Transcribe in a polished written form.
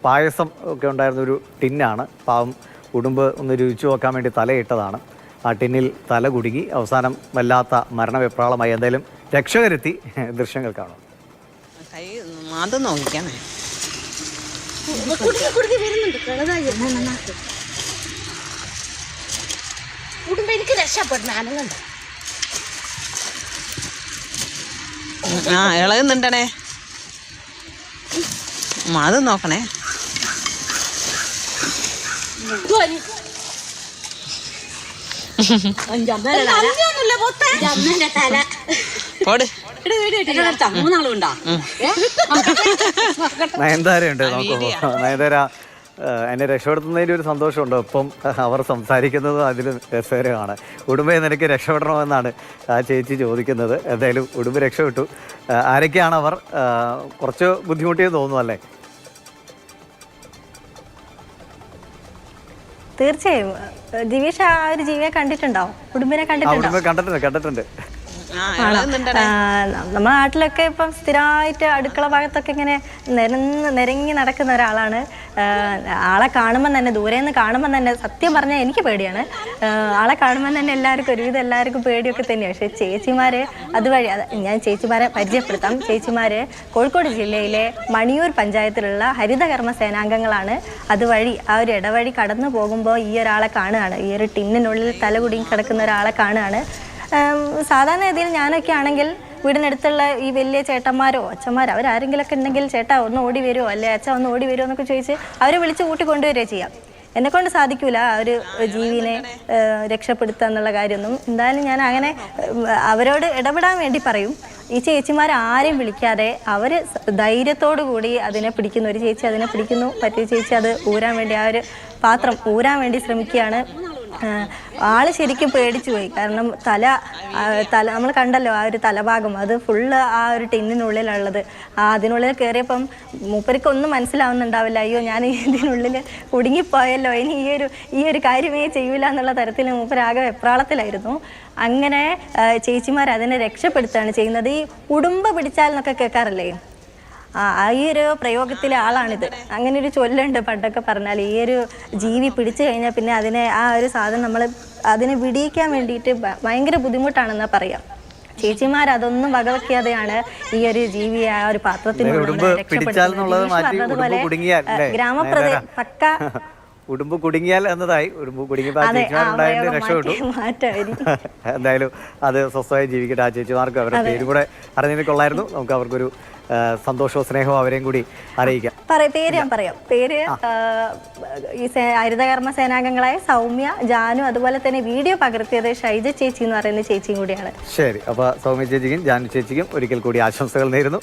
പായസം ഒക്കെ ഉണ്ടായിരുന്നൊരു ടിന്നാണ്. പാവം ഉടുമ്പ് ഒന്ന് രുചിച്ചു നോക്കാൻ വേണ്ടി തലയിട്ടതാണ്. ആ ടിന്നിൽ തല കുടുങ്ങി അവസാനം വല്ലാത്ത മരണവെപ്രാളമായി. എന്തായാലും രക്ഷകരെത്തി. ദൃശ്യങ്ങൾ കാണും. കൈ മാതം നോക്കിക്കാണേ. എനിക്ക് രക്ഷപ്പെടുന്ന ആനകളുണ്ട്. ആ ഇളകുന്നുണ്ടണേ. മാതം നോക്കണേ. പോട്. മൂന്നാളുണ്ടോ? നയൻതാരയുണ്ട്. നമുക്ക് നയൻതാര എന്നെ രക്ഷപ്പെടുത്തുന്നതിൻ്റെ ഒരു സന്തോഷമുണ്ട്. ഒപ്പം അവർ സംസാരിക്കുന്നതും അതിന് രസകരമാണ്. ഉടുമ്പയെ നിനക്ക് രക്ഷപ്പെടണമെന്നാണ് ആ ചേച്ചി ചോദിക്കുന്നത്. എന്തായാലും ഉടുമ്പ് രക്ഷപ്പെട്ടു. ആരൊക്കെയാണ് അവർ? കുറച്ച് ബുദ്ധിമുട്ടിയെന്ന് തോന്നുന്നു അല്ലേ? തീർച്ചയായും ദിവീഷ് ആ ഒരു ജീവിയെ കണ്ടിട്ടുണ്ടോ? ഉടുമ്പിനെ കണ്ടിട്ടുണ്ട്. നമ്മുടെ നാട്ടിലൊക്കെ ഇപ്പം സ്ഥിരമായിട്ട് അടുക്കള ഭാഗത്തൊക്കെ ഇങ്ങനെ നിരങ്ങി നടക്കുന്ന ഒരാളാണ്. ആളെ കാണുമ്പോൾ തന്നെ, ദൂരെ നിന്ന് കാണുമ്പോൾ തന്നെ, സത്യം പറഞ്ഞാൽ എനിക്ക് പേടിയാണ്. ആളെ കാണുമ്പോൾ തന്നെ ഒരുവിധം എല്ലാവർക്കും പേടിയൊക്കെ തന്നെയാണ്. പക്ഷേ ചേച്ചിമാര് അതുവഴി, ഞാൻ ചേച്ചിമാരെ പരിചയപ്പെടുത്താം. ചേച്ചിമാര് കോഴിക്കോട് ജില്ലയിലെ മണിയൂർ പഞ്ചായത്തിലുള്ള ഹരിതകർമ്മ സേനാംഗങ്ങളാണ്. അതുവഴി ആ ഒരു ഇടവഴി കടന്നു പോകുമ്പോൾ ഈ ഒരാളെ കാണുകയാണ്. ഈ ഒരു ടിന്നിനുള്ളിൽ തല കുടുങ്ങി കിടക്കുന്ന ഒരാളെ കാണുകയാണ്. സാധാരണ രീതിയിൽ ഞാനൊക്കെ ആണെങ്കിൽ വീടിനടുത്തുള്ള ഈ വലിയ ചേട്ടന്മാരോ അച്ഛന്മാരോ അവരാരെങ്കിലുമൊക്കെ ഉണ്ടെങ്കിൽ ചേട്ടാ ഒന്ന് ഓടി വരുമോ, അല്ലെ അച്ഛ ഒന്ന് ഓടി വരുമോ എന്നൊക്കെ ചോദിച്ച് അവരെ വിളിച്ച് കൂട്ടിക്കൊണ്ടുവരിക ചെയ്യാം. എന്നെക്കൊണ്ട് സാധിക്കൂല ആ ഒരു ജീവിനെ രക്ഷപ്പെടുത്തുക എന്നുള്ള കാര്യമൊന്നും. എന്തായാലും ഞാൻ അങ്ങനെ അവരോട് ഇടപെടാൻ വേണ്ടി പറയും. ഈ ചേച്ചിമാർ ആരെയും വിളിക്കാതെ അവർ ധൈര്യത്തോടു കൂടി അതിനെ പിടിക്കുന്നു. ഒരു ചേച്ചി അതിനെ പിടിക്കുന്നു, മറ്റൊരു ചേച്ചി അത് ഊരാൻ വേണ്ടി, ആ ഒരു പാത്രം ഊരാൻ വേണ്ടി ശ്രമിക്കുകയാണ്. ആള് ശരിക്കും പേടിച്ചു പോയി. കാരണം തല നമ്മൾ കണ്ടല്ലോ, ആ ഒരു തലഭാഗം അത് ഫുള്ള് ആ ഒരു ടിന്നിനുള്ളിലുള്ളത്. അതിനുള്ളിൽ കയറിയപ്പം മൂപ്പരിക്കൊന്നും മനസ്സിലാവുന്നുണ്ടാവില്ല. അയ്യോ ഞാൻ ഇതിനുള്ളിൽ കുടുങ്ങിപ്പോയല്ലോ, ഇനി ഈ ഒരു കാര്യമേ ചെയ്യൂല എന്നുള്ള തരത്തിൽ മൂപ്പരാകെ വെപ്രാളത്തിലായിരുന്നു. അങ്ങനെ ചേച്ചിമാർ അതിനെ രക്ഷപ്പെടുത്തുകയാണ് ചെയ്യുന്നത്. ഈ ഉടുമ്പ് പിടിച്ചാൽ എന്നൊക്കെ കേൾക്കാറില്ലേ, ഈ ഒരു പ്രയോഗത്തിലെ ആളാണിത്. അങ്ങനെ ഒരു ചൊല്ലുണ്ട് പണ്ടൊക്കെ പറഞ്ഞാൽ. ഈ ഒരു ജീവി പിടിച്ചു കഴിഞ്ഞാൽ പിന്നെ അതിനെ, ആ ഒരു സാധനം നമ്മൾ അതിനെ വിടിയിക്കാൻ വേണ്ടിയിട്ട് ഭയങ്കര ബുദ്ധിമുട്ടാണെന്നാ പറയാം. ചേച്ചിമാർ അതൊന്നും വകവയ്ക്കാതെയാണ് ഈ ഒരു ജീവിയെ ആ ഒരു പാത്രത്തിനുള്ളിൽ രക്ഷപ്പെടുത്തുന്നത്. ഗ്രാമപ്രദേശം പക്ക ഉടുമ്പ് കുടുങ്ങിയാൽ എന്നതായി. ഉടുമ്പ് കുടുങ്ങിയപ്പോൾ ആ ചേച്ചിമാരുണ്ടായതിന്റെ രക്ഷപ്പെട്ടു. എന്തായാലും അത് സ്വസ്ഥമായി ജീവിക്കട്ടെ. ആ ചേച്ചിമാർക്ക് അവരുടെ പേര് കൂടെ അറിഞ്ഞതിന് കൊള്ളായിരുന്നു. നമുക്ക് അവർക്കൊരു സന്തോഷവും സ്നേഹവും അവരെയും കൂടി അറിയിക്കാം. പേര് ഞാൻ പറയാം. പേര് ഈ ഹരിതകർമ്മ സേനാംഗങ്ങളായ സൗമ്യ, ജാനു, അതുപോലെ തന്നെ വീഡിയോ പകർത്തിയത് ഷൈജ ചേച്ചി എന്ന് പറയുന്ന ചേച്ചിയും കൂടിയാണ്. ശരി, അപ്പൊ സൗമ്യ ചേച്ചിക്കും ജാനു ചേച്ചിക്കും ഒരിക്കൽ കൂടി ആശംസകൾ നേരുന്നു.